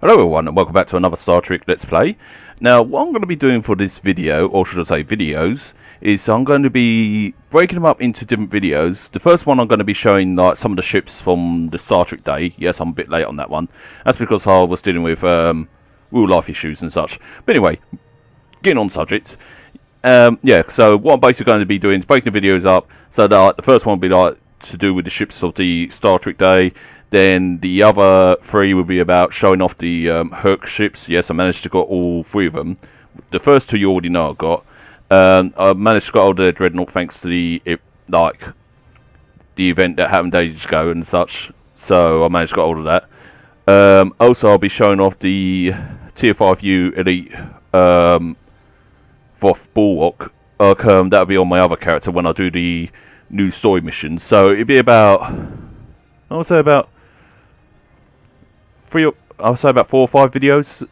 Hello everyone and welcome back to another Star Trek Let's Play. Now what I'm going to be doing for this video, or should I say videos, is I'm going to be breaking them up into different videos. The first one I'm going to be showing like some of the ships from the Star Trek day. Yes, I'm a bit late on that one. That's because I was dealing with real life issues and such. But anyway, getting on subject. Yeah, so what I'm basically going to be doing is breaking the videos up. So that the first one will be like to do with the ships of the Star Trek day. Then the other three will be about showing off the Herc ships. Yes, I managed to get all three of them. The first two you already know I got. I managed to get all the Dreadnought thanks to the event that happened ages ago and such. So I managed to get all of that. Also, I'll be showing off the Tier 5U Elite Voth Bulwark. That'll be on my other character when I do the new story missions. So it'll be about, I would say about four or five videos,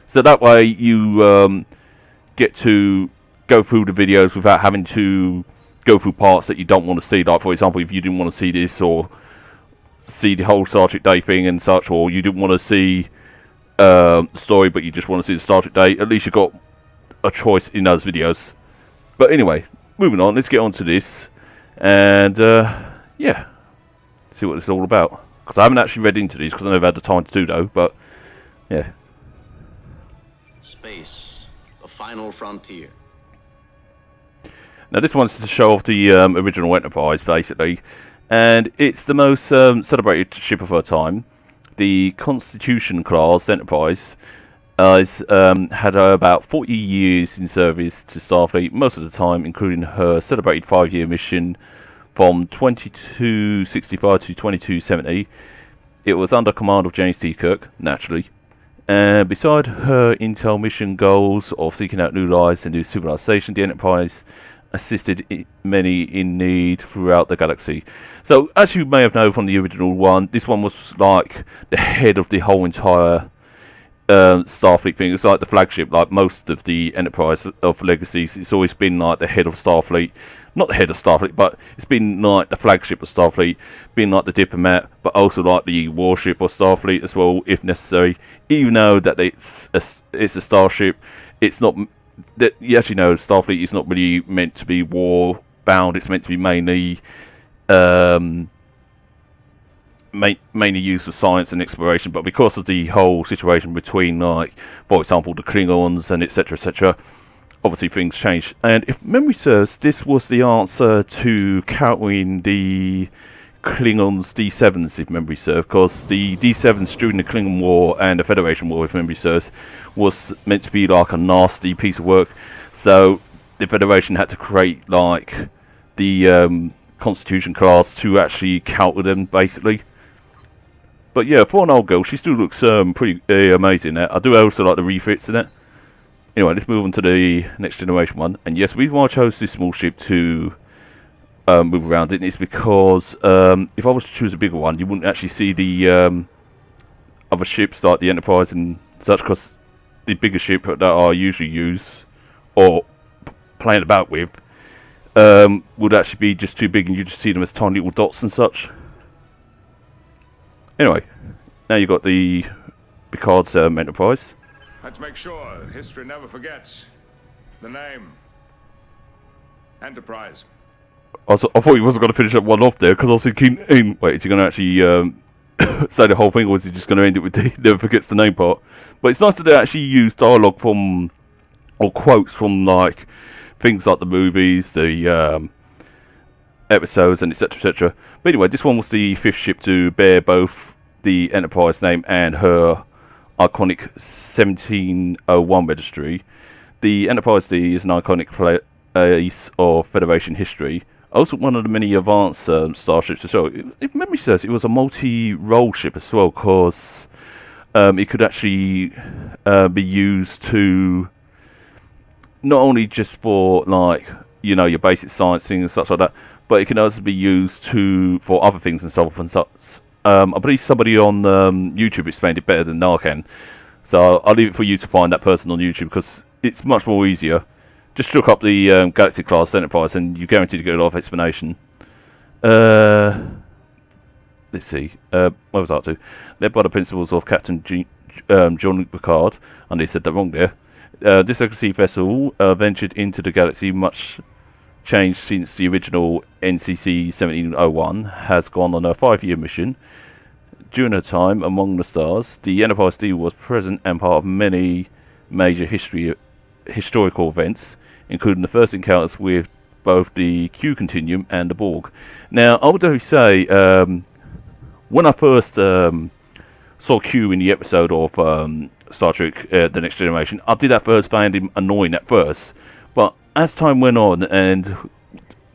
so that way you get to go through the videos without having to go through parts that you don't want to see. Like for example, if you didn't want to see this or see the whole Star Trek Day thing and such, or you didn't want to see the story but you just want to see the Star Trek Day, at least you've got a choice in those videos. But anyway, moving on, let's get on to this and yeah, see what this is all about. Because I haven't actually read into these because I never had the time to do though, but yeah. Space, the final frontier. Now this one's to show off the original Enterprise basically, and it's the most celebrated ship of her time. The Constitution class Enterprise has had about 40 years in service to Starfleet, most of the time including her celebrated 5-year mission from 2265 to 2270. It was under command of James T. Kirk, naturally. And beside her intel mission goals of seeking out new lives and new civilization, the Enterprise assisted many in need throughout the galaxy. So, as you may have known from the original one, this one was like the head of the whole entire Starfleet thing. It's like the flagship, like most of the Enterprise of Legacies. It's always been like the head of Starfleet. Not the head of Starfleet, but it's been like the flagship of Starfleet, being like the diplomat, but also like the warship of Starfleet as well, if necessary. Even though that it's a starship, it's not that you actually know Starfleet is not really meant to be war bound. It's meant to be mainly mainly used for science and exploration. But because of the whole situation between, like, for example, the Klingons and etc., obviously things changed. And if memory serves, this was the answer to countering the Klingons D7s, if memory serves, because the D7s during the Klingon War and the Federation War, if memory serves, was meant to be like a nasty piece of work. So the Federation had to create like the Constitution class to actually counter them, basically. But yeah, for an old girl, she still looks pretty amazing. I do also like the refits in it. Anyway, let's move on to the Next Generation one. And yes, the reason why I chose this small ship to move around in is because if I was to choose a bigger one, you wouldn't actually see the other ships like the Enterprise and such, because the bigger ship that I usually use or playing about with would actually be just too big and you just see them as tiny little dots and such. Anyway, now you've got the Picard's Enterprise. Let's make sure history never forgets the name. Enterprise. I thought he wasn't going to finish that one off there, because I was thinking, wait, is he going to actually say the whole thing, or is he just going to end it with the never forgets the name part? But it's nice that they actually use dialogue from, or quotes from, like, things like the movies, the episodes, and etc. But anyway, this one was the 5th ship to bear both the Enterprise name and her iconic 1701 registry. The Enterprise D is an iconic place of Federation history. Also one of the many advanced starships as well. If memory serves, it was a multi-role ship as well, because it could actually be used to not only just for, like, you know, your basic science things and such like that, but it can also be used for other things and so forth and such. I believe somebody on YouTube explained it better than I can, so I'll leave it for you to find that person on YouTube, because it's much more easier. Just look up the Galaxy class Enterprise and you're guaranteed to get a lot of explanation. Let's see. Where was I up to? Led by the principles of Captain Jean-Luc Picard, and they said that wrong there. This legacy vessel ventured into the galaxy much changed since the original NCC 1701, has gone on a 5-year mission. During her time among the stars, the Enterprise D was present and part of many major historical events, including the first encounters with both the Q Continuum and the Borg. Now, I would say, when I first saw Q in the episode of Star Trek The Next Generation, I did at first find him annoying at first, but as time went on, and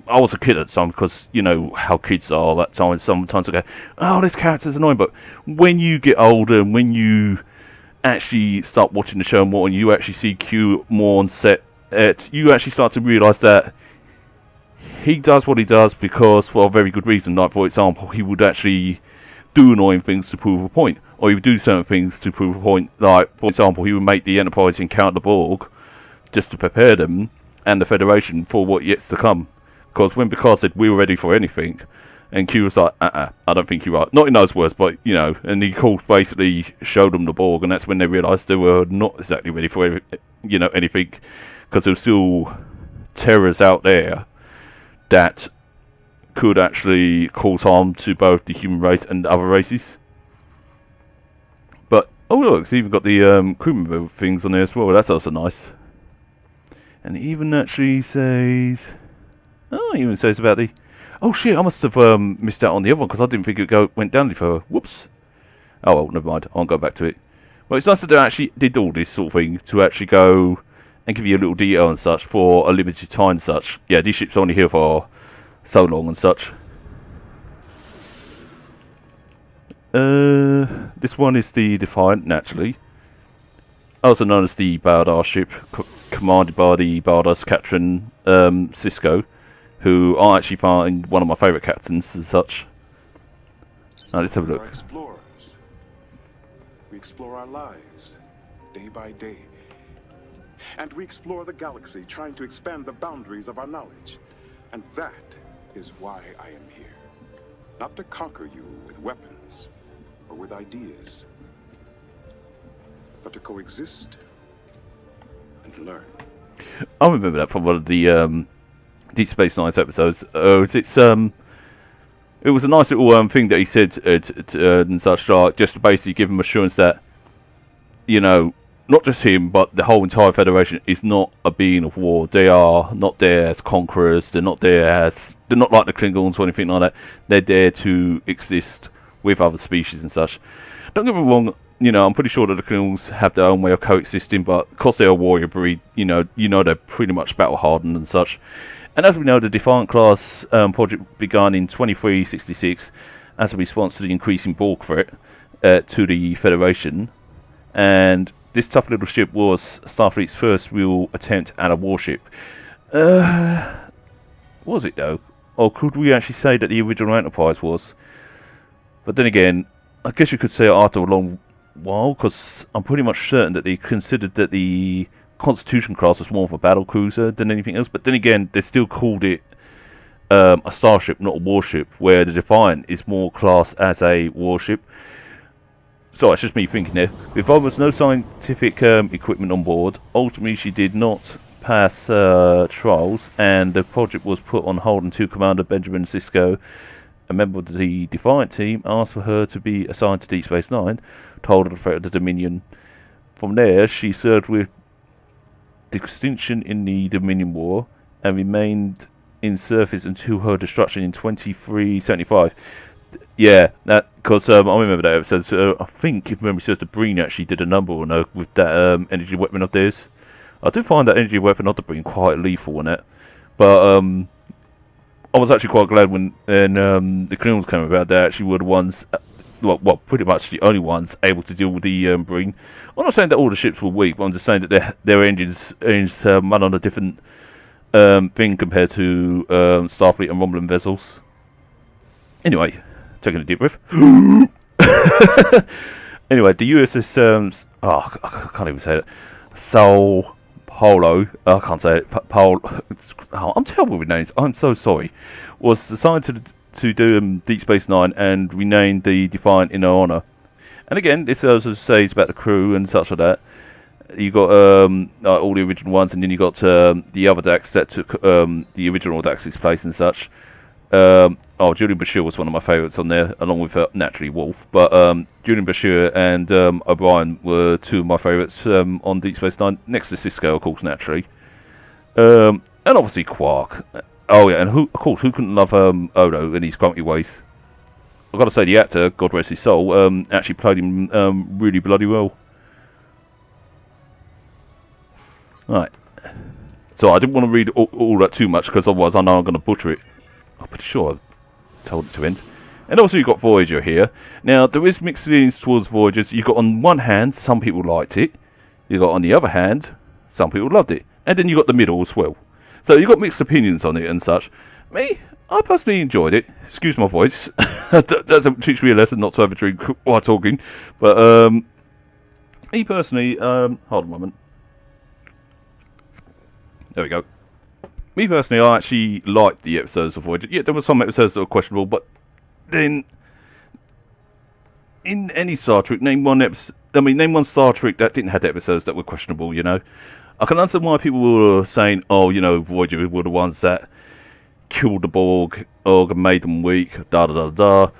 I was a kid at the time, because you know how kids are that time, sometimes I go, oh, this character's annoying, but when you get older and when you actually start watching the show more and you actually see Q more on set, you actually start to realise that he does what he does because for a very good reason. Like, for example, he would actually do annoying things to prove a point, or he would do certain things to prove a point. Like, for example, he would make the Enterprise encounter the Borg just to prepare them and the Federation for what yet to come. Because when Picard said we were ready for anything, and Q was like, I don't think you're right. Not in those words, but you know, and he basically showed them the Borg, and that's when they realised they were not exactly ready for anything, because there were still terrors out there that could actually cause harm to both the human race and other races. But oh look, it's even got the crew member things on there as well. That's also nice. And it even actually says, oh, it even says about the, oh shit, I must have missed out on the other one because I didn't think it went down any further. Whoops. Oh well, never mind. I'll go back to it. Well, it's nice that they actually did all this sort of thing to actually go and give you a little detail and such for a limited time and such. Yeah, these ships are only here for so long and such. This one is the Defiant, naturally. Also known as the Baldar ship, commanded by the Bardar's captain, Sisko, who I actually find one of my favourite captains and such. Now let's have a look. We are explorers. We explore our lives, day by day. And we explore the galaxy, trying to expand the boundaries of our knowledge. And that is why I am here. Not to conquer you with weapons or with ideas, but to coexist and learn. I remember that from one of the Deep Space Nine's episodes. It was a nice little thing that he said and such, like, just to basically give him assurance that, you know, not just him, but the whole entire Federation is not a being of war. They are not there as conquerors. They're not like the Klingons or anything like that. They're there to exist with other species and such. Don't get me wrong. You know, I'm pretty sure that the Klingons have their own way of coexisting, but because they're a warrior breed, you know they're pretty much battle hardened and such. And as we know, the Defiant class project began in 2366 as a response to the increasing Borg threat to the Federation, and this tough little ship was Starfleet's first real attempt at a warship. Was it though? Or could we actually say that the original Enterprise was? But then again, I guess you could say after a long while, because I'm pretty much certain that they considered that the Constitution class was more of a battle cruiser than anything else. But then again, they still called it a starship, not a warship, where the Defiant is more classed as a warship. So it's just me thinking there. With almost no scientific equipment on board, ultimately she did not pass trials, and the project was put on hold until Commander Benjamin Sisko, a member of the Defiant team, asked for her to be assigned to Deep Space Nine, told of the threat of the Dominion. From there, she served with distinction in the Dominion War and remained in service until her destruction in 2375. Yeah, that because I remember that episode. So I think, if memory serves, the Breen actually did a number on her with that energy weapon of theirs. I do find that energy weapon of the Breen quite lethal in it, but I was actually quite glad when the Klingons came about. They actually were the ones, well, pretty much the only ones able to deal with the Breen. I'm not saying that all the ships were weak, but I'm just saying that their engines run on a different thing compared to Starfleet and Romulan vessels. Anyway, taking a deep breath. Anyway, the USS I can't even say it. Sao Paulo, I can't say it. I'm terrible with names. I'm so sorry. Was assigned to do Deep Space Nine and renamed the Defiant in her honour. And again, this also says about the crew and such like that. You got all the original ones, and then you got the other Dax that took the original Dax's place and such. Julian Bashir was one of my favourites on there, along with naturally Wolf. But Julian Bashir and O'Brien were two of my favourites on Deep Space Nine, next to Sisko, of course, naturally. And obviously Quark. Oh yeah, and who couldn't love Odo in his grumpy ways? I've got to say, the actor, God rest his soul, actually played him really bloody well. Right. So I didn't want to read all that too much, because otherwise I know I'm going to butcher it. I'm pretty sure I told it to end. And also you've got Voyager here. Now, there is mixed feelings towards Voyagers. You've got on one hand, some people liked it. You've got on the other hand, some people loved it. And then you've got the middle as well. So you've got mixed opinions on it and such. Me, I personally enjoyed it. Excuse my voice. That doesn't teach me a lesson not to have a drink while talking. But, me personally, hold on a moment. There we go. Me personally, I actually liked the episodes of Voyager. Yeah, there were some episodes that were questionable, but then in any Star Trek, name one Star Trek that didn't have episodes that were questionable. You know, I can understand why people were saying, "Oh, you know, Voyager were the ones that killed the Borg or made them weak." Da da da da.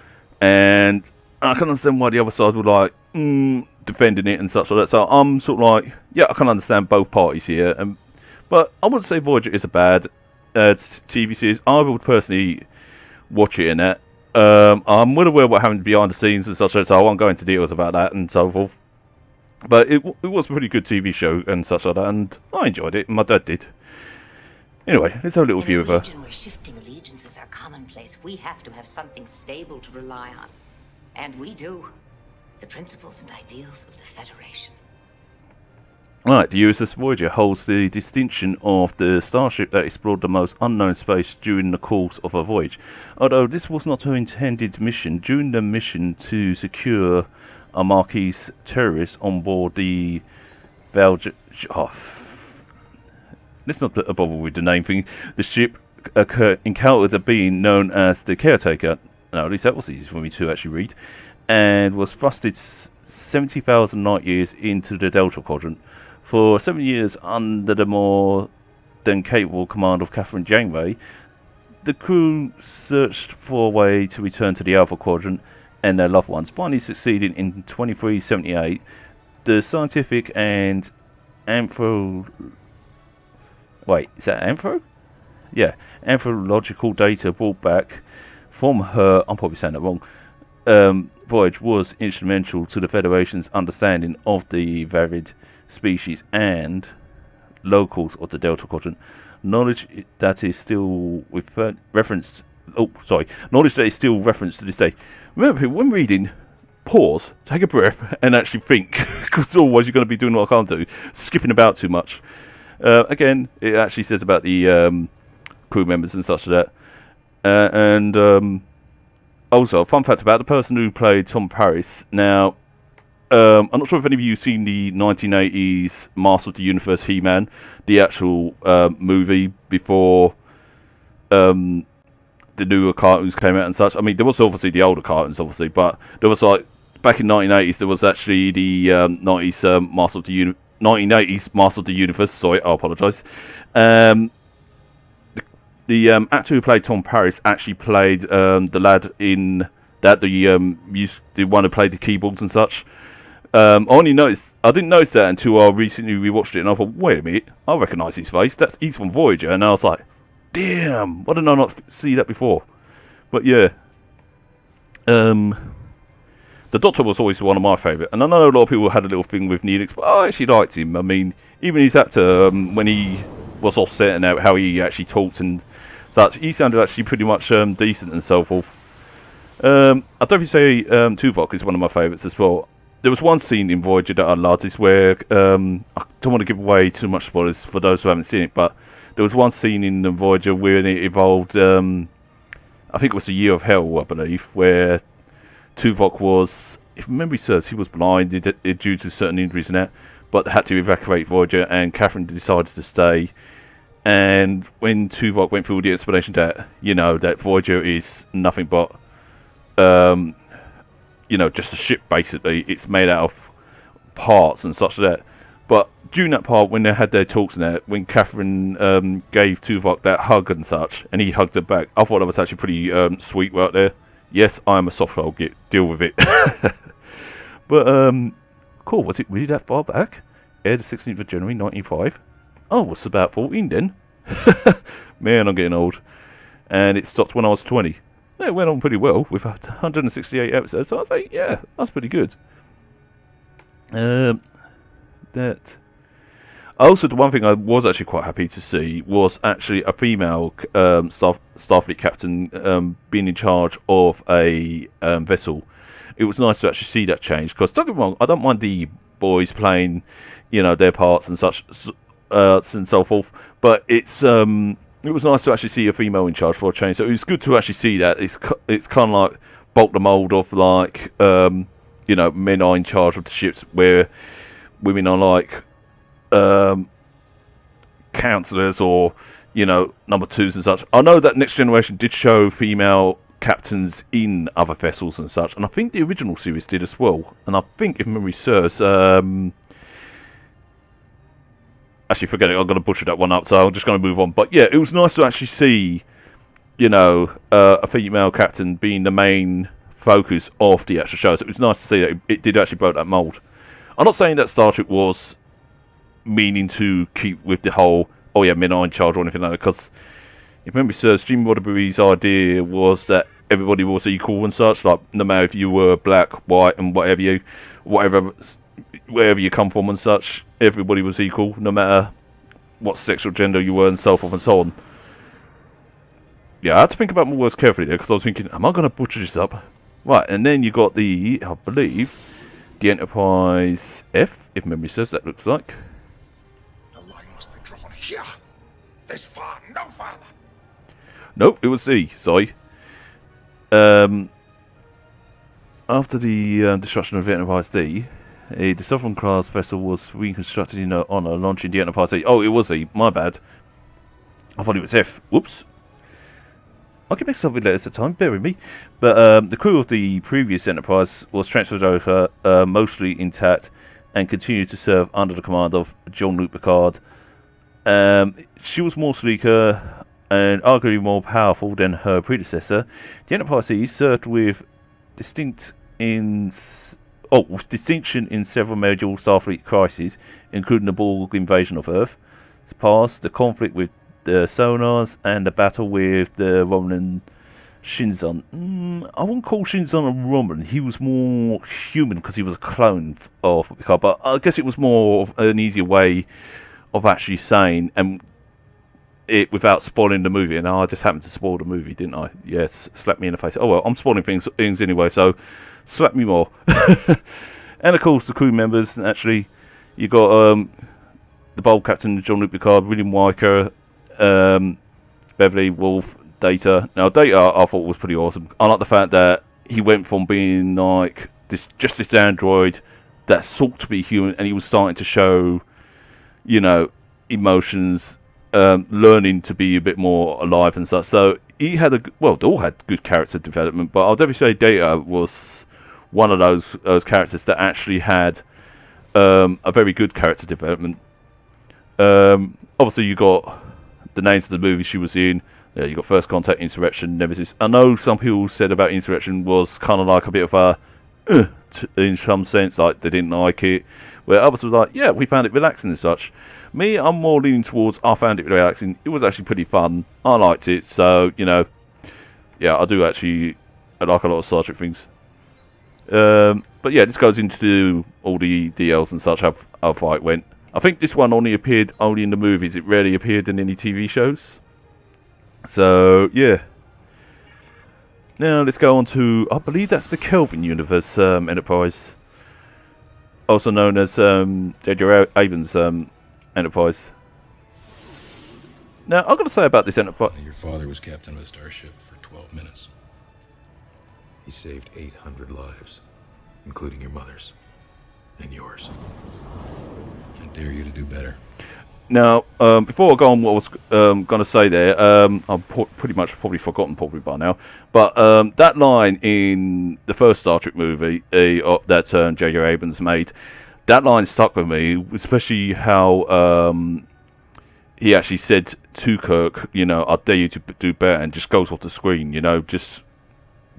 And I can understand why the other side were like defending it and such like that. So I'm sort of like, yeah, I can understand both parties here. But I wouldn't say Voyager is a bad TV series. I would personally watch it in that. I'm well aware of what happened behind the scenes and such, so I won't go into details about that and so forth. But it was a pretty good TV show and such like that, and I enjoyed it, and my dad did. Anyway, let's have a little view of her. In a region where shifting allegiances are commonplace, we have to have something stable to rely on. And we do. The principles and ideals of the Federation. Right, the USS Voyager holds the distinction of the starship that explored the most unknown space during the course of her voyage. Although this was not her intended mission, during the mission to secure a Marquis terrorist on board the let's not bother with the name thing. The ship encountered a being known as the Caretaker. No, at least that was easy for me to actually read. And was thrusted 70,000 light years into the Delta Quadrant. For 7 years, under the more than capable command of Catherine Janeway, the crew searched for a way to return to the Alpha Quadrant and their loved ones, finally succeeding in 2378. The scientific and anthropological data brought back from her, I'm probably saying that wrong, voyage was instrumental to the Federation's understanding of the varied species and locals of the Delta Quadrant. Knowledge that is still referenced to this day. Remember, people, when reading, pause, take a breath, and actually think, because otherwise you're going to be doing what I can't do, skipping about too much. Again, it actually says about the crew members and such like that. Also, fun fact about the person who played Tom Paris. Now, I'm not sure if any of you have seen the 1980s Master of the Universe He-Man, the actual movie before the newer cartoons came out and such. I mean, there was obviously the older cartoons, obviously, but there was like back in 1980s there was actually the 1980s Master of the Universe. Sorry, I apologise. The actor who played Tom Paris actually played the lad in that, the one who played the keyboards and such. I didn't notice that until I recently rewatched it, and I thought, wait a minute, I recognise his face. He's from Voyager, and I was like, damn, why did I not see that before? But yeah, the Doctor was always one of my favourite, and I know a lot of people had a little thing with Neelix, but I actually liked him. I mean, even his actor, when he was offset and how he actually talked and such, he sounded actually pretty much decent and so forth. I'd definitely say Tuvok is one of my favourites as well. There was one scene in Voyager that I loved, is where, I don't want to give away too much spoilers for those who haven't seen it, but there was one scene in Voyager where it involved, I think it was the Year of Hell, I believe, where Tuvok was, if memory serves, he was blinded due to certain injuries and that, but had to evacuate Voyager, and Catherine decided to stay. And when Tuvok went through the explanation that, that Voyager is nothing but just a ship basically. It's made out of parts and such like that. But during that part, when they had their talks and that, when Catherine gave Tuvok that hug and such, and he hugged her back, I thought that was actually pretty sweet right there. Yes, I am a soft hole. Deal with it. But cool. Was it really that far back? Aired the 16th of January 1905. Oh, it's about 14 then. Man, I'm getting old. And it stopped when I was 20. It went on pretty well with 168 episodes. So I was like, yeah, that's pretty good. That. Also, the one thing I was actually quite happy to see was actually a female Starfleet captain being in charge of a vessel. It was nice to actually see that change, because don't get me wrong, I don't mind the boys playing, their parts and such, and so forth. But it was nice to actually see a female in charge for a change. So it was good to actually see that. It's kind of like bulk the mold of like men are in charge of the ships, where women are like counsellors or number twos and such. I know that Next Generation did show female captains in other vessels and such, and I think the original series did as well. And I think, if memory serves, actually forget it, I'm going to butcher that one up, so I'm just going to move on. But yeah, it was nice to actually see a female captain being the main focus of the actual show. So it was nice to see that it did actually break that mould. I'm not saying that Star Trek was meaning to keep with the whole, oh yeah, men are in charge or anything like that, because if memory serves, Gene Roddenberry's idea was that everybody was equal and such, like no matter if you were black, white, and wherever you come from and such, everybody was equal, no matter what sexual gender you were and so forth and so on. Yeah, I had to think about my words carefully there, because I was thinking, am I going to butcher this up? Right, and then you got the, I believe, the Enterprise F, if memory serves, that looks like. The line must be drawn here. This far, no farther. Nope, it was C, sorry. After the destruction of the Enterprise D, the Sovereign class vessel was reconstructed in honor, launching the Enterprise E. Oh, it was E, my bad. I thought it was F. Whoops. I can mix up with letters at the time, bear with me. But the crew of the previous Enterprise was transferred over, mostly intact, and continued to serve under the command of Jean-Luc Picard. She was more sleeker and arguably more powerful than her predecessor. The Enterprise E served with distinction in several major Starfleet crises, including the Borg invasion of Earth, past the conflict with the Sonars, and the battle with the Romulan Shinzon. I wouldn't call Shinzon a Romulan. He was more human because he was a clone of Picard, but I guess it was more of an easier way of actually saying, and it without spoiling the movie. And I just happened to spoil the movie, didn't I? Yes, slap me in the face. Oh well, I'm spoiling things anyway, so slap me more. And of course the crew members, actually you got the bold captain Jean-Luc Picard, William Riker, Beverly, Wolf, Data. Now Data I thought was pretty awesome. I like the fact that he went from being like just this android that sought to be human, and he was starting to show emotions, learning to be a bit more alive and such. So he had they all had good character development, but I'll definitely say Data was one of those characters that actually had a very good character development. Obviously you got the names of the movies she was in. You got First Contact, Insurrection, Nemesis. I know some people said about Insurrection was kind of like a bit of a in some sense, like they didn't like it, where others was like, yeah, we found it relaxing and such. Me, I'm more leaning towards I found it relaxing. It was actually pretty fun. I liked it, so yeah, I do actually like a lot of Star Trek things. But yeah, this goes into all the DLs and such, how far it went. I think this one only appeared in the movies. It rarely appeared in any TV shows. So yeah. Now let's go on to, I believe that's the Kelvin Universe Enterprise, also known as J.J. Abrams Enterprise. Now I've got to say about this Enterprise. Your father was captain of a starship for 12 minutes. He saved 800 lives, including your mother's and yours. I dare you to do better. Now, before I go on, what I was going to say there, I've pretty much probably forgotten probably by now, but that line in the first Star Trek movie that J.J. Abrams made, that line stuck with me, especially how he actually said to Kirk, you know, I dare you to do better, and just goes off the screen, you know, just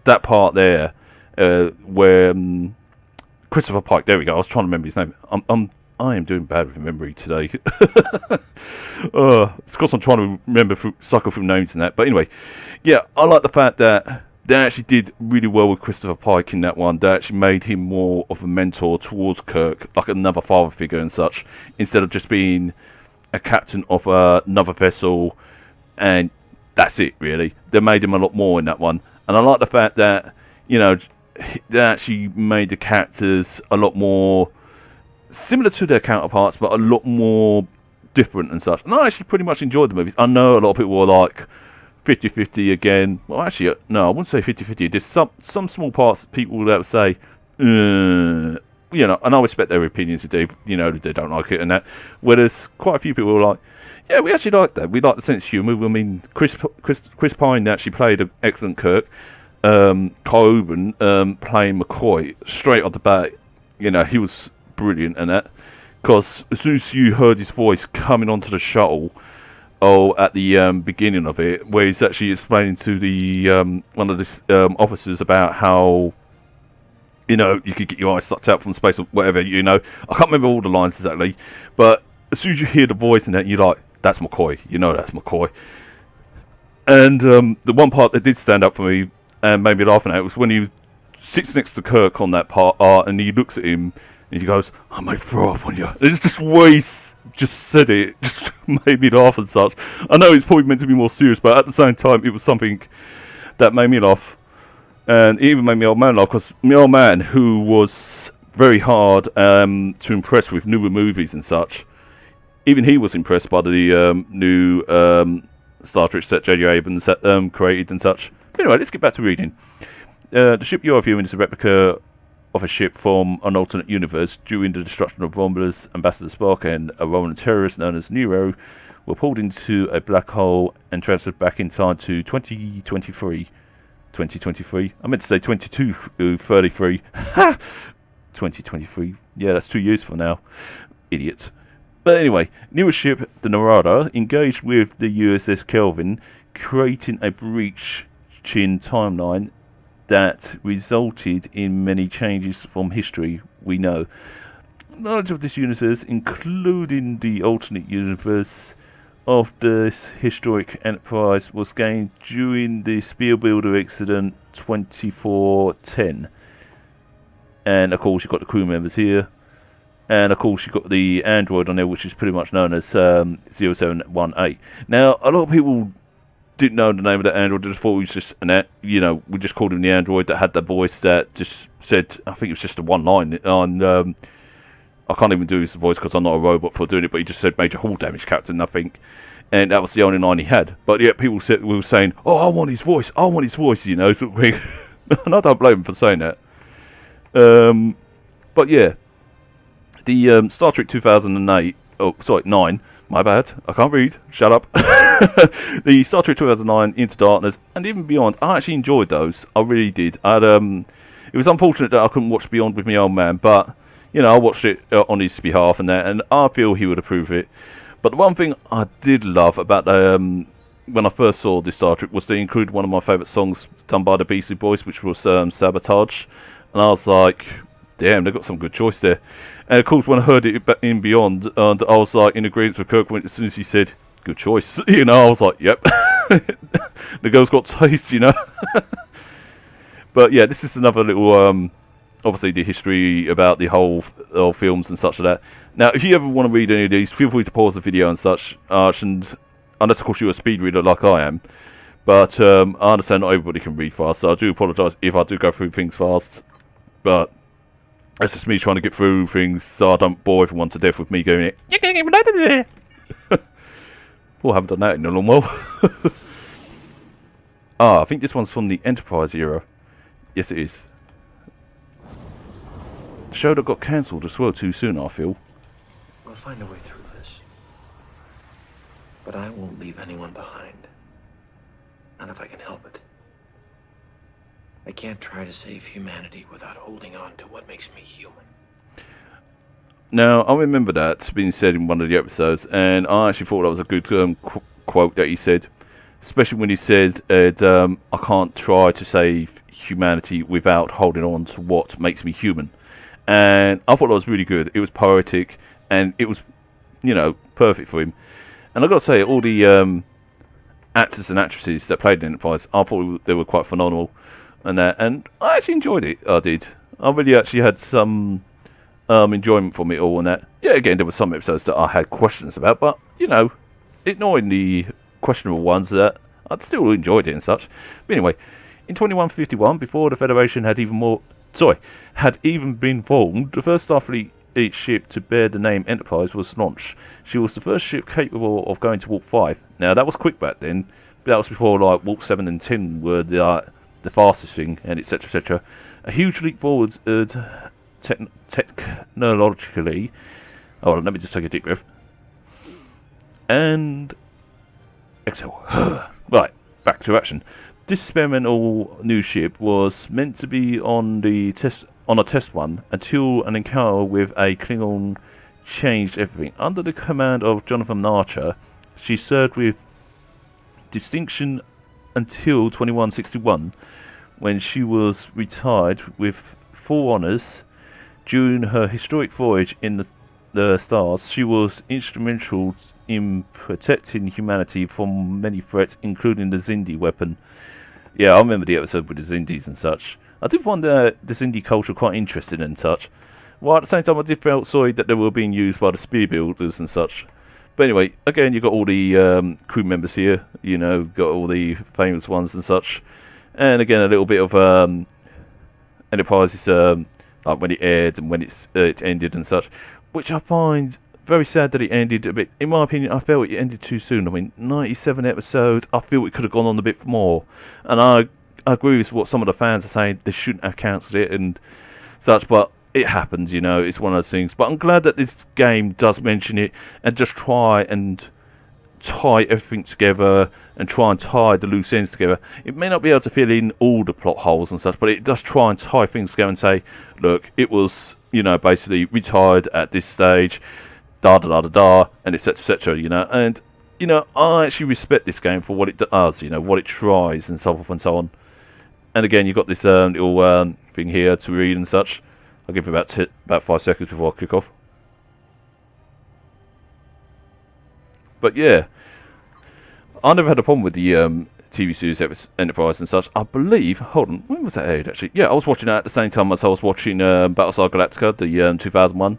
that part there where Christopher Pike, there we go, I was trying to remember his name. I am doing bad with memory today. It's because I'm trying to remember cycle through names and that. But anyway, yeah, I like the fact that they actually did really well with Christopher Pike in that one. They actually made him more of a mentor towards Kirk, like another father figure and such, instead of just being a captain of another vessel and that's it, really. They made him a lot more in that one. And I like the fact that, you know, they actually made the characters a lot more similar to their counterparts, but a lot more different and such. And I actually pretty much enjoyed the movies. I know a lot of people were like 50-50 again. Well, actually, no, I wouldn't say 50-50. There's some small parts people that would say, you know, and I respect their opinions if they, you know, if they don't like it and that. Whereas quite a few people were like, yeah, we actually like that. We like the sense of humour. I mean, Chris Pine actually played an excellent Kirk. Kyle Urban playing McCoy straight off the bat. You know, he was brilliant in that, because as soon as you heard his voice coming onto the shuttle, at the beginning of it, where he's actually explaining to the one of the officers about how, you know, you could get your eyes sucked out from space or whatever, you know. I can't remember all the lines exactly, but as soon as you hear the voice in that, you're like, that's McCoy, you know, that's McCoy. And the one part that did stand up for me and made me laugh at it was when he sits next to Kirk on that part, and he looks at him and he goes, I might throw up on you. It's just way just said it, just made me laugh and such. I know it's probably meant to be more serious, but at the same time, it was something that made me laugh. And it even made my old man laugh, because my old man, who was very hard to impress with newer movies and such, even he was impressed by the new Star Trek that J.J. Abrams created and such. But anyway, let's get back to reading. The ship you are viewing is a replica of a ship from an alternate universe. During the destruction of Romulus, Ambassador Spock and a Roman terrorist known as Nero were pulled into a black hole and transferred back in time to 2023. 2023? I meant to say 2233. Ha! 2023. Yeah, that's 2 years from now. Idiots. But anyway, newer ship, the Narada, engaged with the USS Kelvin, creating a breach-in timeline that resulted in many changes from history we know. Knowledge of this universe, including the alternate universe of this historic enterprise, was gained during the Spearbuilder accident 2410. And of course, you've got the crew members here. And of course, you've got the android on there, which is pretty much known as 0718. Now, a lot of people didn't know the name of that android. They just thought it was just you know, we just called him the android that had that voice that just said, I think it was just a one line on. I can't even do his voice because I'm not a robot for doing it, but he just said Major Hull damage, Captain, I think. And that was the only line he had. But yeah, people were saying, oh, I want his voice, you know, sort of thing. And I don't blame him for saying that. But yeah, the Star Trek 2008, oh, sorry, 9, my bad, I can't read, shut up. The Star Trek 2009, Into Darkness, and even Beyond, I actually enjoyed those, I really did. It was unfortunate that I couldn't watch Beyond with my old man, but, you know, I watched it on his behalf and that, and I feel he would approve it. But the one thing I did love about when I first saw this Star Trek was they included one of my favourite songs done by the Beastie Boys, which was Sabotage, and I was like, damn, they got some good choice there. And of course, when I heard it in Beyond, and I was like in agreement with Kirk as soon as he said, good choice, you know, I was like, yep, the girl's got taste, you know. But yeah, this is another little, obviously the history about the whole films and such like that. Now, if you ever want to read any of these, feel free to pause the video and such, and unless of course you're a speed reader like I am. But I understand not everybody can read fast, so I do apologise if I do go through things fast. But that's just me trying to get through things so I don't bore everyone to death with me going it. Well, I haven't done that in a long while. I think this one's from the Enterprise era. Yes, it is. The show that got cancelled as well too soon, I feel. We'll find a way through this. But I won't leave anyone behind. Not if I can help it. I can't try to save humanity without holding on to what makes me human. Now, I remember that being said in one of the episodes, and I actually thought that was a good quote that he said, especially when he said, I can't try to save humanity without holding on to what makes me human. And I thought that was really good. It was poetic, and it was, perfect for him. And I've got to say, all the actors and actresses that played in Enterprise, I thought they were quite phenomenal. And I actually enjoyed it. I did. I really actually had some enjoyment from it all and that. Yeah, again, there were some episodes that I had questions about, but, ignoring the questionable ones, that I'd still enjoyed it and such. But anyway, in 2151, before the Federation had even been formed, the first Starfleet ship to bear the name Enterprise was launched. She was the first ship capable of going to Warp 5. Now, that was quick back then. That was before, Warp 7 and 10 were the fastest thing, and etc, etc. A huge leap forward technologically. Hold on, let me just take a deep breath. And exhale. Right, back to action. This experimental new ship was meant to be on a test one until an encounter with a Klingon changed everything. Under the command of Jonathan Archer, she served with distinction until 2161, when she was retired with full honours. During her historic voyage in the stars, she was instrumental in protecting humanity from many threats, including the Xindi weapon. Yeah, I remember the episode with the Xindis and such. I did find the Xindi culture quite interesting and such. While at the same time I did feel sorry that they were being used by the spear builders and such. But anyway, again, you've got all the crew members here, got all the famous ones and such. And again, a little bit of Enterprise's, like when it aired and when it ended and such, which I find very sad that it ended a bit. In my opinion, I felt it ended too soon. I mean, 97 episodes, I feel it could have gone on a bit more. And I agree with what some of the fans are saying, they shouldn't have cancelled it and such, but it happens, it's one of those things. But I'm glad that this game does mention it and just try and tie everything together and try and tie the loose ends together. It may not be able to fill in all the plot holes and such, but it does try and tie things together and say, look, it was, basically retired at this stage, and etc, and, I actually respect this game for what it does, what it tries and so forth and so on. And again, you've got this little thing here to read and such. I'll give it about 5 seconds before I click off. But yeah, I never had a problem with the TV series Enterprise and such. I believe, hold on, when was that aired actually? Yeah, I was watching that at the same time as I was watching Battlestar Galactica, the 2001.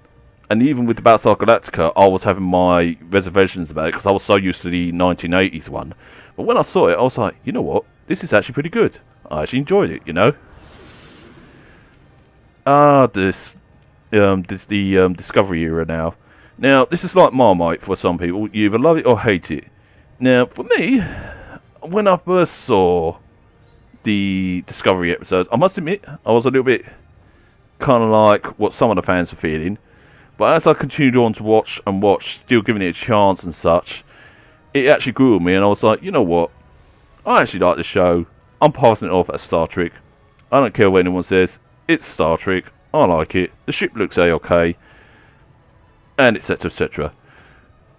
And even with the Battlestar Galactica, I was having my reservations about it because I was so used to the 1980s one. But when I saw it, I was like, you know what? This is actually pretty good. I actually enjoyed it, This the Discovery era now. Now, this is like Marmite for some people. You either love it or hate it. Now, for me, when I first saw the Discovery episodes, I must admit, I was a little bit kind of like what some of the fans are feeling. But as I continued on to watch, still giving it a chance and such, it actually grew on me, and I was like, you know what? I actually like the show. I'm passing it off as Star Trek. I don't care what anyone says. It's Star Trek. I like it. The ship looks A-OK. And etc, etc.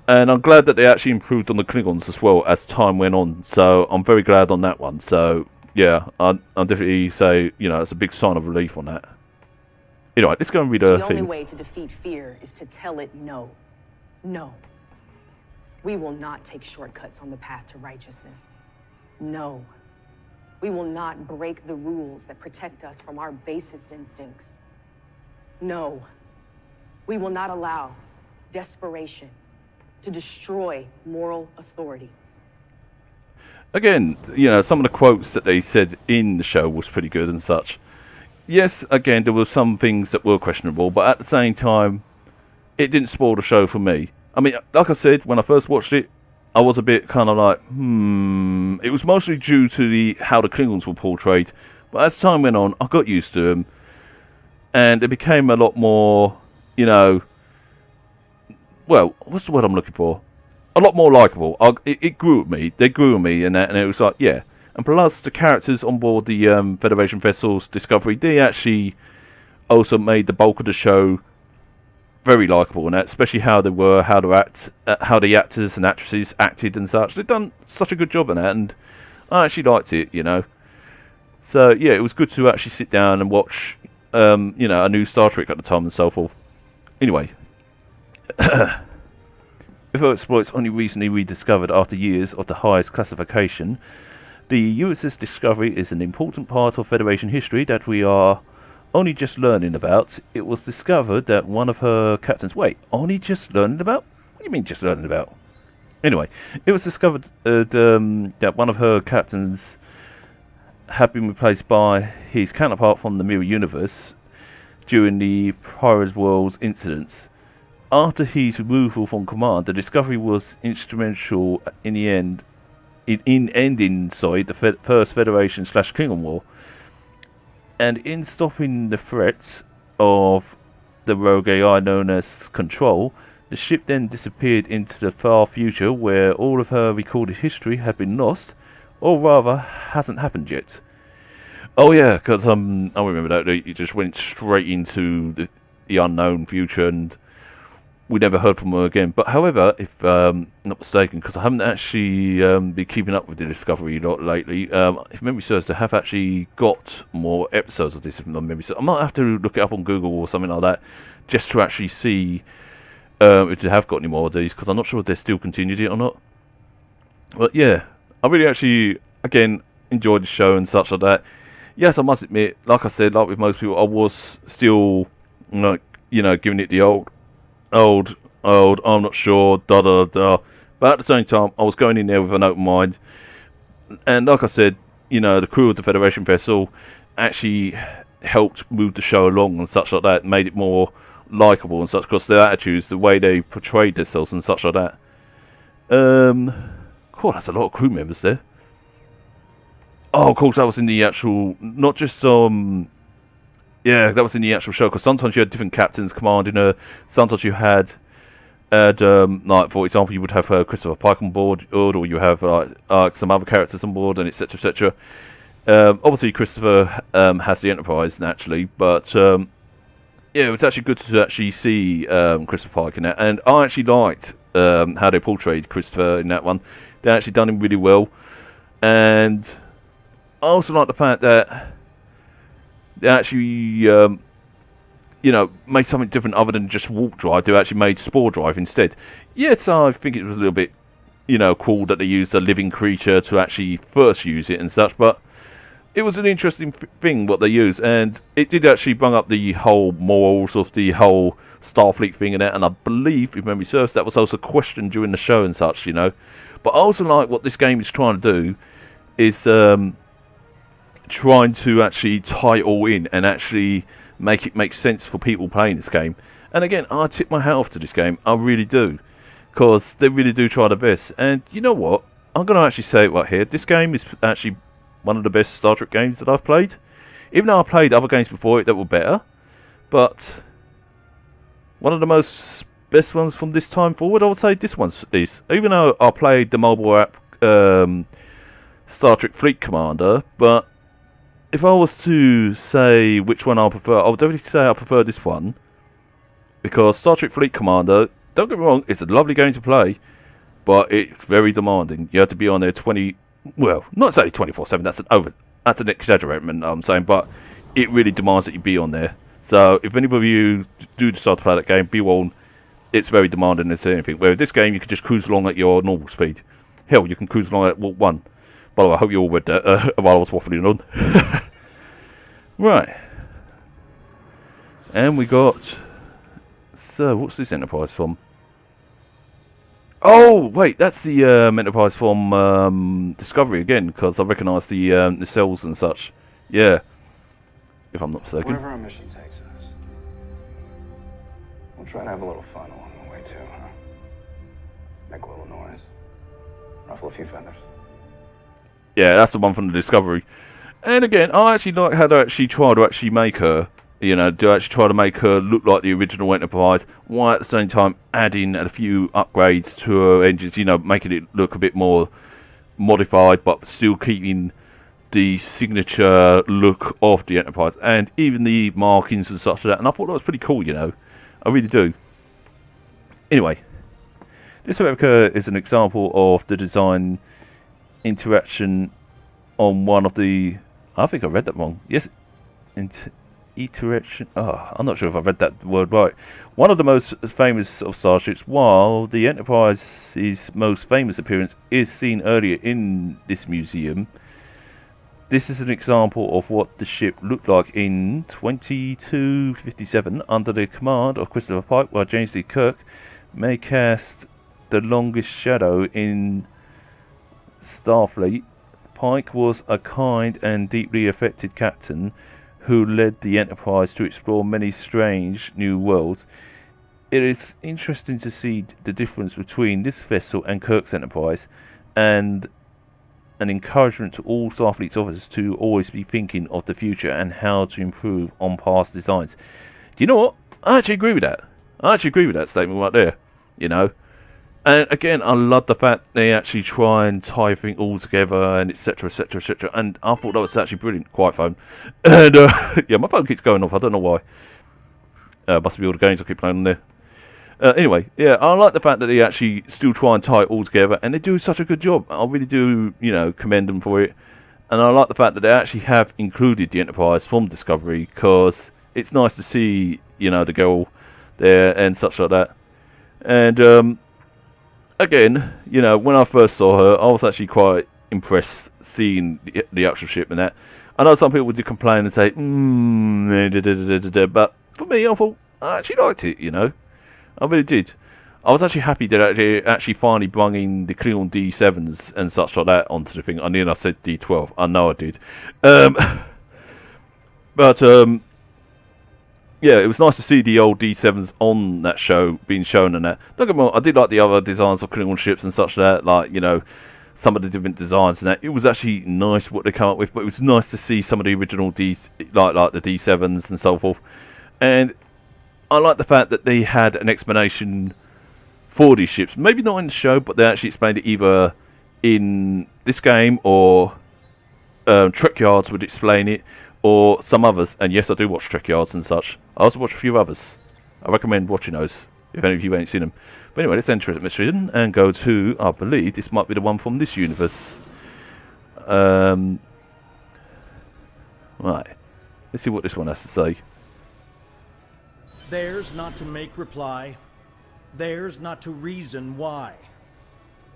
And I'm glad that they actually improved on the Klingons as well as time went on. So I'm very glad on that one. So yeah, I'll definitely say, it's a big sign of relief on that. Anyway, let's go and read a thing. The only way to defeat fear is to tell it no. No. We will not take shortcuts on the path to righteousness. No. We will not break the rules that protect us from our basest instincts. No. We will not allow desperation to destroy moral authority. Again, some of the quotes that they said in the show was pretty good and such. Yes, again, there were some things that were questionable, but at the same time, it didn't spoil the show for me. I mean, like I said, when I first watched it, I was a bit kind of like, It was mostly due to how the Klingons were portrayed. But as time went on, I got used to them. And it became a lot more, well, what's the word I'm looking for? a lot more likable. It grew with me. They grew with me, and it was like, yeah. And plus, the characters on board the Federation vessel's Discovery, they actually also made the bulk of the show very likable, and especially how they were, how the actors and actresses acted and such. They've done such a good job on that, and I actually liked it, you know. So yeah, it was good to actually sit down and watch, you know, a new Star Trek at the time and so forth. Anyway, with her exploits only recently rediscovered after years of the highest classification, the USS Discovery is an important part of Federation history that we are only just learning about. It was discovered that one of her captains... Wait, only just learning about? What do you mean just learning about? Anyway, it was discovered that one of her captains had been replaced by his counterpart from the Mirror Universe during the Pirate Worlds incidents. After his removal from command, the Discovery was instrumental in the end in ending the First Federation / Klingon War, and in stopping the threat of the rogue AI known as Control. The ship then disappeared into the far future, where all of her recorded history had been lost, or rather, hasn't happened yet. Oh yeah, because I remember that it just went straight into the unknown future, and we never heard from her again. But however, if not mistaken, because I haven't actually been keeping up with the Discovery a lot lately, if memory serves, they have actually got more episodes of this. If memory serves, I might have to look it up on Google or something like that, just to actually see if they have got any more of these, because I'm not sure if they still continued it or not. But yeah, I really actually, again, enjoyed the show and such like that. Yes, I must admit, like I said, like with most people, I was still, like, you know, giving it the old, I'm not sure, da da da. But at the same time, I was going in there with an open mind. And like I said, you know, the crew of the Federation vessel actually helped move the show along and such like that, made it more likable and such, because their attitudes, the way they portrayed themselves and such like that. Cool, that's a lot of crew members there. Oh, of course, that was in the actual, not just yeah, that was in the actual show, because sometimes you had different captains commanding her. Sometimes you had like, for example, you would have Christopher Pike on board, or you have like some other characters on board, and etc. etc. Obviously, Christopher has the Enterprise naturally, but yeah, it was actually good to actually see Christopher Pike in that, and I actually liked how they portrayed Christopher in that one. They actually done him really well, and I also like the fact that they actually, you know, made something different other than just warp drive. They actually made spore drive instead. Yes, I think it was a little bit, you know, cool that they used a living creature to actually first use it and such, but it was an interesting thing what they used, and it did actually bring up the whole morals of the whole Starfleet thing and that, and I believe, if memory serves, that was also questioned during the show and such, you know. But I also like what this game is trying to do is trying to actually tie it all in and actually make it make sense for people playing this game. And again, I tip my hat off to this game, I really do, because they really do try their best. And you know what, I'm going to actually say it right here, this game is actually one of the best Star Trek games that I've played. Even though I played other games before it that were better, but one of the most best ones from this time forward, I would say this one is. Even though I played the mobile app Star Trek Fleet Commander, but if I was to say which one I prefer, I would definitely say I prefer this one, because Star Trek Fleet Commander, don't get me wrong, it's a lovely game to play, but it's very demanding. You have to be on there well, not exactly 24/7. That's an exaggeration, I'm saying, but it really demands that you be on there. So if any of you do decide to play that game, be warned, it's very demanding as anything. Where this game, you can just cruise along at your normal speed. Hell, you can cruise along at Warp 1. By the way, I hope you all read that while I was waffling on. Right. And we got... So, what's this Enterprise from? Oh, wait, that's the Enterprise from Discovery again, because I recognise the cells and such. Yeah. If I'm not mistaken. Wherever our mission takes us, we'll try to have a little fun along the way too, huh? Make a little noise. Ruffle a few feathers. Yeah, that's the one from the Discovery. And again, I actually like how they actually try to actually make her You know, to actually try to make her look like the original Enterprise, while at the same time adding a few upgrades to her engines, you know, making it look a bit more modified, but still keeping the signature look of the Enterprise, and even the markings and such like that. And I thought that was pretty cool, you know. I really do. Anyway, this replica is an example of the design interaction on one of the... I think I read that wrong. Yes, iteration. Oh, I'm not sure if I read that word right. One of the most famous of starships, while the Enterprise's most famous appearance is seen earlier in this museum. This is an example of what the ship looked like in 2257 under the command of Christopher Pike, while James D. Kirk may cast the longest shadow in Starfleet. Pike was a kind and deeply affected captain who led the Enterprise to explore many strange new worlds. It is interesting to see the difference between this vessel and Kirk's Enterprise, and an encouragement to all Starfleet's officers to always be thinking of the future and how to improve on past designs. Do you know what? I actually agree with that. I actually agree with that statement right there. You know? And again, I love the fact they actually try and tie everything all together and etc, etc, etc. And I thought that was actually brilliant. Quiet phone. And yeah, my phone keeps going off. I don't know why. Must be all the games I keep playing on there. Anyway, yeah, I like the fact that they actually still try and tie it all together, and they do such a good job. I really do, you know, commend them for it. And I like the fact that they actually have included the Enterprise from Discovery, because it's nice to see, you know, the girl there and such like that. And again, you know, when I first saw her, I was actually quite impressed seeing the actual ship and that. I know some people would complain and say, but for me, I thought I actually liked it, you know. I really did. I was actually happy that I actually finally brung in the Klingon D7s and such like that onto the thing. I knew I said D12. I know I did. But yeah, it was nice to see the old D7s on that show being shown and that. Don't get me wrong, I did like the other designs of Klingon ships and such like that, like, you know, some of the different designs and that. It was actually nice what they came up with, but it was nice to see some of the original like the D7s and so forth. And I like the fact that they had an explanation for these ships. Maybe not in the show, but they actually explained it either in this game or Trek Yards would explain it, or some others. And yes, I do watch Trek Yards and such. I also watch a few others. I recommend watching those if any of you ain't seen them. But anyway, let's enter it mission and go to, I believe this might be the one from this universe. Right. Let's see what this one has to say. Theirs not to make reply, theirs not to reason why,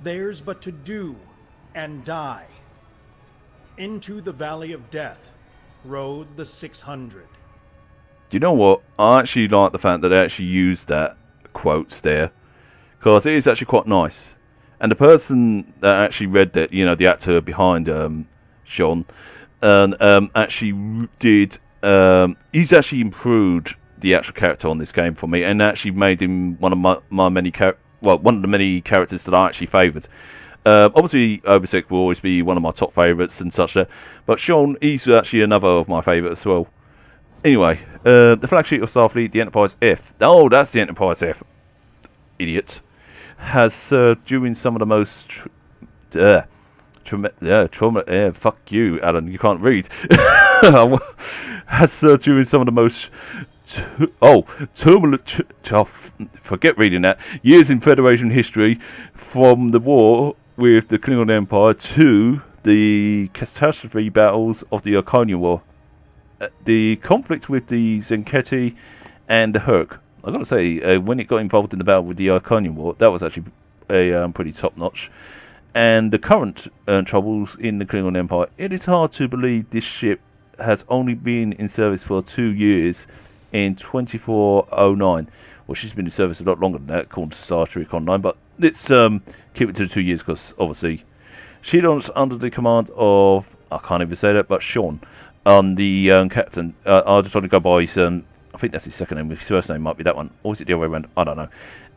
theirs but to do and die. Into the valley of death rode the 600. Do you know what? I actually like the fact that they actually used that quotes there, because it is actually quite nice. And the person that actually read that, you know, the actor behind Sean, actually did. He's actually improved the actual character on this game for me, and actually made him one of my many one of the many characters that I actually favoured. Obviously, Obisek will always be one of my top favourites and such there, but Sean, he's actually another of my favourites as well. Anyway, the flagship of Starfleet, the Enterprise F. Oh, that's the Enterprise F. Idiot. Has served during some of the most fuck you, Alan. You can't read. Has served during some of the most turbulent. Forget reading that. Years in Federation history, from the war with the Klingon Empire to the catastrophe battles of the Iconium War. The conflict with the Zenketi and the Herc. I've got to say, when it got involved in the battle with the Iconium War, that was actually a pretty top-notch. And the current troubles in the Klingon Empire, it is hard to believe this ship has only been in service for 2 years in 2409. Well, she's been in service a lot longer than that, according to Star Trek Online, but let's keep it to the 2 years, because obviously she launched under the command of, I can't even say that, but Sean, the captain. I'll just want to go by his, I think that's his second name, his first name might be that one, or is it the other way around? I don't know.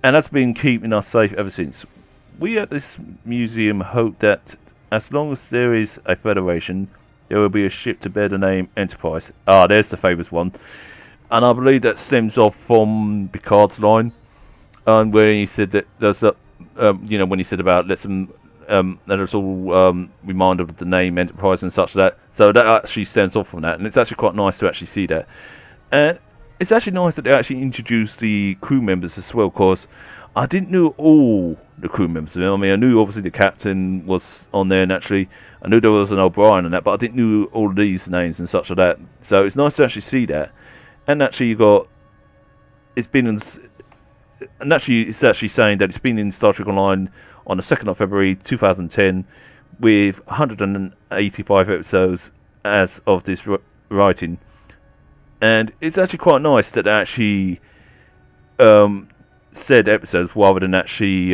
And that's been keeping us safe ever since. We at this museum hope that as long as there is a Federation, there will be a ship to bear the name Enterprise. Ah, there's the famous one. and I believe that stems off from Picard's line, where he said that there's that, when he said about let us all reminded of the name Enterprise and such that. So that actually stems off from that, and it's actually quite nice to actually see that. And it's actually nice that they actually introduced the crew members as well, because I didn't know all the crew members. I mean, I knew obviously the captain was on there naturally. I knew there was an O'Brien and that, but I didn't know all of these names and such like that. So it's nice to actually see that. And actually, it's actually saying that it's been in Star Trek Online on the 2nd of February 2010 with 185 episodes as of this writing. And it's actually quite nice that they actually said episodes rather than actually,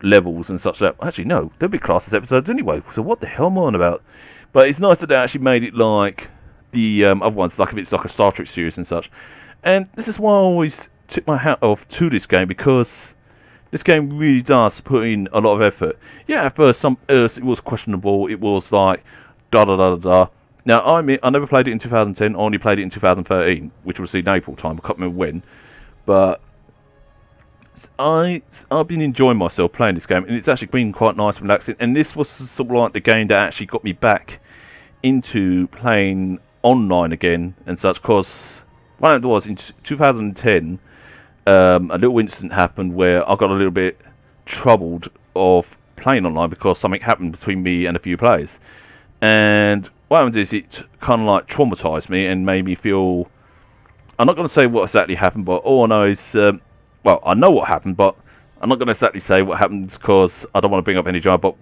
levels and such that. Actually, no, they'll be classed as episodes anyway, so what the hell am I on about? But it's nice that they actually made it like the other ones, like if it's like a Star Trek series and such. And this is why I always tip my hat off to this game, because this game really does put in a lot of effort. Yeah, at first it was questionable. It was like da da da da da. Now I never played it in 2010. I only played it in 2013, which was in April time. I can't remember when, but I've been enjoying myself playing this game, and it's actually been quite nice and relaxing. And this was sort of like the game that actually got me back into playing online again and such, because what it was in 2010, a little incident happened where I got a little bit troubled of playing online because something happened between me and a few players. And what happened is it kind of like traumatized me and made me feel... I'm not going to say what exactly happened, but all I know is... I know what happened, but I'm not going to exactly say what happened because I don't want to bring up any drama. But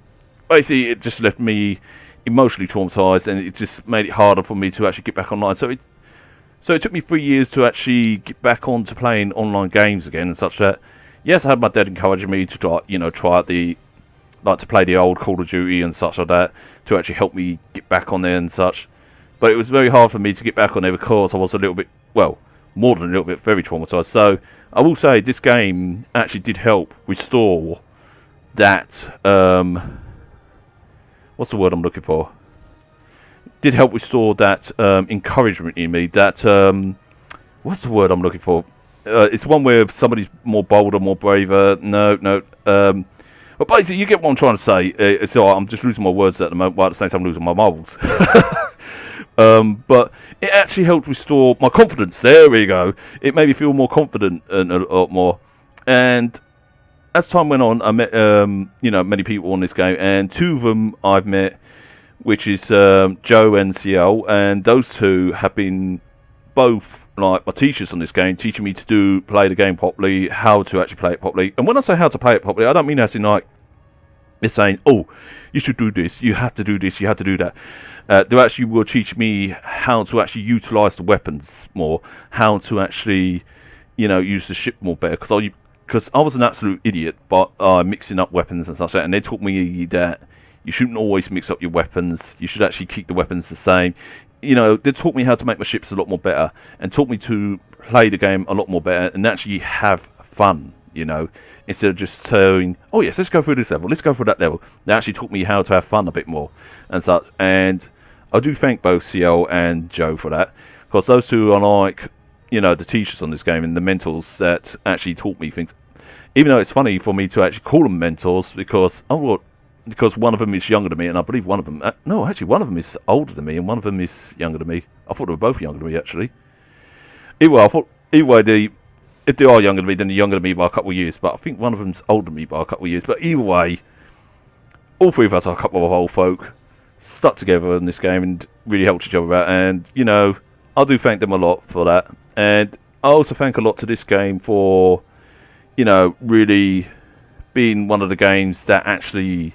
basically, it just left me emotionally traumatized, and it just made it harder for me to actually get back online. So it took me 3 years to actually get back on to playing online games again and such that. Yes, I had my dad encouraging me to try out to play the old Call of Duty and such like that, to actually help me get back on there and such. But it was very hard for me to get back on there because I was a little bit, more than a little bit, very traumatized. So I will say this game actually did help restore that, what's the word I'm looking for? Did help restore that encouragement in me. That what's the word I'm looking for? It's one where somebody's more bolder, more braver. No. But basically, you get what I'm trying to say. It's all right, I'm just losing my words at the moment, while at the same time I'm losing my marbles. But it actually helped restore my confidence. There we go. It made me feel more confident and a lot more. And as time went on, I met many people on this game, and two of them I've met, which is Joe and CL, and those two have been both like my teachers on this game, teaching me to play the game properly, how to actually play it properly. And when I say how to play it properly, I don't mean as in like they're saying, oh, you should do this, you have to do this, you have to do that. They actually will teach me how to actually utilize the weapons more, how to actually, use the ship more better. Because I was an absolute idiot, but mixing up weapons and such, and they taught me that you shouldn't always mix up your weapons. You should actually keep the weapons the same. They taught me how to make my ships a lot more better, and taught me to play the game a lot more better and actually have fun. Instead of just saying, oh yes, let's go through this level, let's go through that level. They actually taught me how to have fun a bit more and such. And I do thank both CL and Joe for that, because those two are like, the teachers on this game and the mentors that actually taught me things. Even though it's funny for me to actually call them mentors, because one of them is younger than me, and I believe one of them... one of them is older than me, and one of them is younger than me. I thought they were both younger than me, actually. If they are younger than me, then they're younger than me by a couple of years. But I think one of them's older than me by a couple of years. But either way, all three of us are a couple of old folk, stuck together in this game and really helped each other out. And, I do thank them a lot for that. And I also thank a lot to this game for, really being one of the games that actually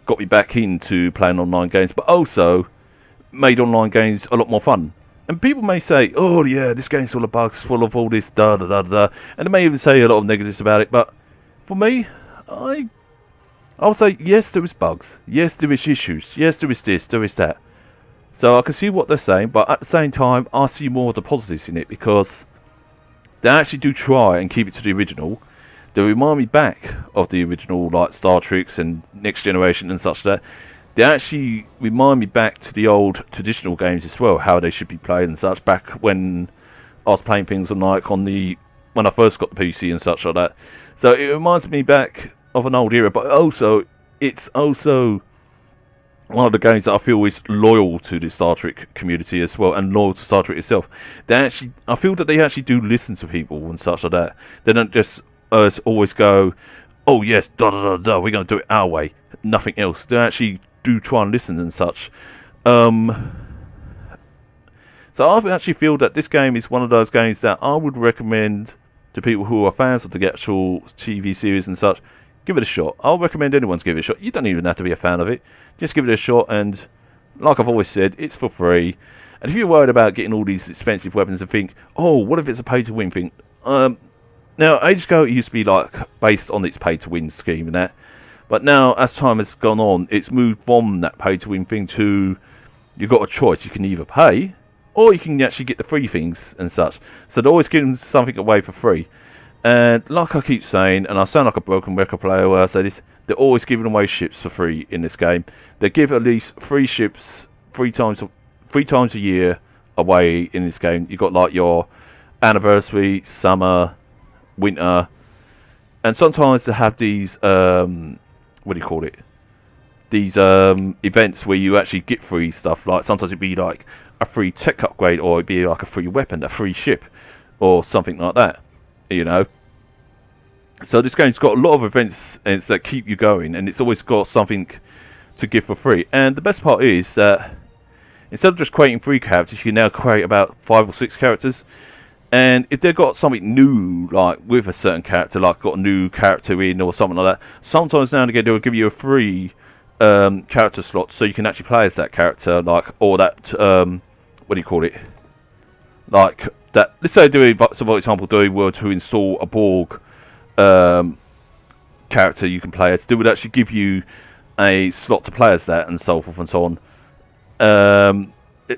got me back into playing online games, but also made online games a lot more fun. And people may say, oh yeah, this game's full of bugs, full of all this da da da da, and they may even say a lot of negatives about it, but for me, I'll say, yes, there is bugs, yes, there is issues, yes, there is this, there is that. So I can see what they're saying, but at the same time, I see more of the positives in it, because they actually do try and keep it to the original. They remind me back of the original, like Star Treks and Next Generation and such that. they actually remind me back to the old traditional games as well, how they should be played and such, back when I was playing things on like when I first got the PC and such like that. So it reminds me back of an old era, but also it's also one of the games that I feel is loyal to the Star Trek community as well, and loyal to Star Trek itself. I feel that they actually do listen to people and such like that. They don't just always go, "Oh yes, da da da da, we're going to do it our way," nothing else. They actually do try and listen and such. So I actually feel that this game is one of those games that I would recommend to people who are fans of the actual TV series and such. Give it a shot. I'll recommend anyone to give it a shot. You don't even have to be a fan of it. Just give it a shot, and like I've always said, it's for free. And if you're worried about getting all these expensive weapons and think, oh, what if it's a pay-to-win thing? Now, ages ago, it used to be like based on its pay-to-win scheme and that. But now, as time has gone on, it's moved from that pay-to-win thing to you've got a choice. You can either pay, or you can actually get the free things and such. So they're always giving something away for free. And like I keep saying, and I sound like a broken record player when I say this, they're always giving away ships for free in this game. They give at least 3 ships 3 times a year away in this game. You've got like your anniversary, summer, winter, and sometimes they have these these events where you actually get free stuff. Like sometimes it'd be like a free tech upgrade, or it'd be like a free weapon, a free ship, or something like that. You know, so this game's got a lot of events that keep you going, and it's always got something to give for free. And the best part is that instead of just creating 3 characters, you can now create about 5 or 6 characters. And if they've got something new, like with a certain character, like got a new character in or something like that, sometimes now and again they'll give you a free character slot, so you can actually play as that character, like, or that like that. Let's say for example, were to install a Borg character you can play as, they would actually give you a slot to play as that, and so forth and so on.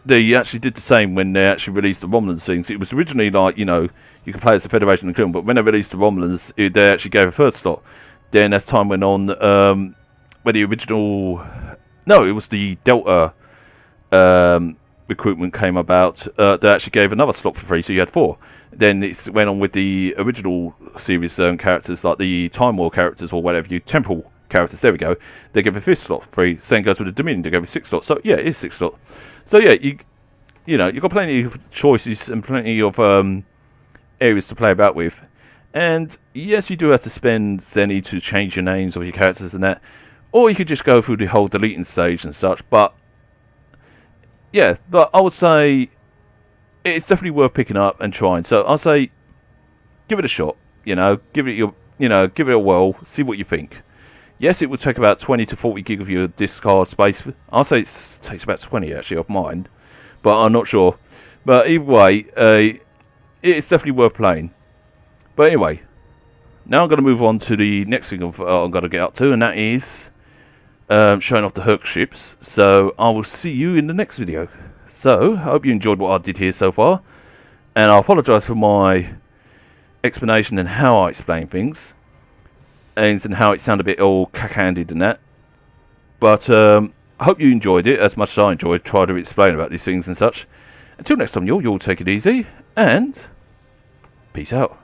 They actually did the same when they actually released the Romulans things. It was originally like, you know, you could play as the Federation and Klingon, but when they released the Romulans, they actually gave a first slot. Then as time went on, where the original, no, it was the Delta recruitment came about, they actually gave another slot for free, so you had 4. Then it went on with the original series characters, like the Time War characters or whatever, Temporal characters, there we go. They give a 5th slot free. Same goes with the Dominion, they gave a 6th slot. So yeah, it is 6 slot. So yeah, you know, you've got plenty of choices and plenty of areas to play about with. And yes, you do have to spend Zenny to change your names of your characters and that. Or you could just go through the whole deleting stage and such. But yeah, but I would say it's definitely worth picking up and trying. So I'll say give it a shot, you know, give it a whirl, see what you think. Yes, it would take about 20 to 40 gig of your disk card space. I'll say it takes about 20 actually of mine, but I'm not sure. But either way, it's definitely worth playing. But anyway, now I'm going to move on to the next thing I'm going to get up to, and that is showing off the Herc ships. So I will see you in the next video. So I hope you enjoyed what I did here so far, and I apologise for my explanation and how I explain things, and how it sounded a bit all cack-handed and that. But I hope you enjoyed it as much as I enjoyed trying to explain about these things and such. Until next time, you'll take it easy, and peace out.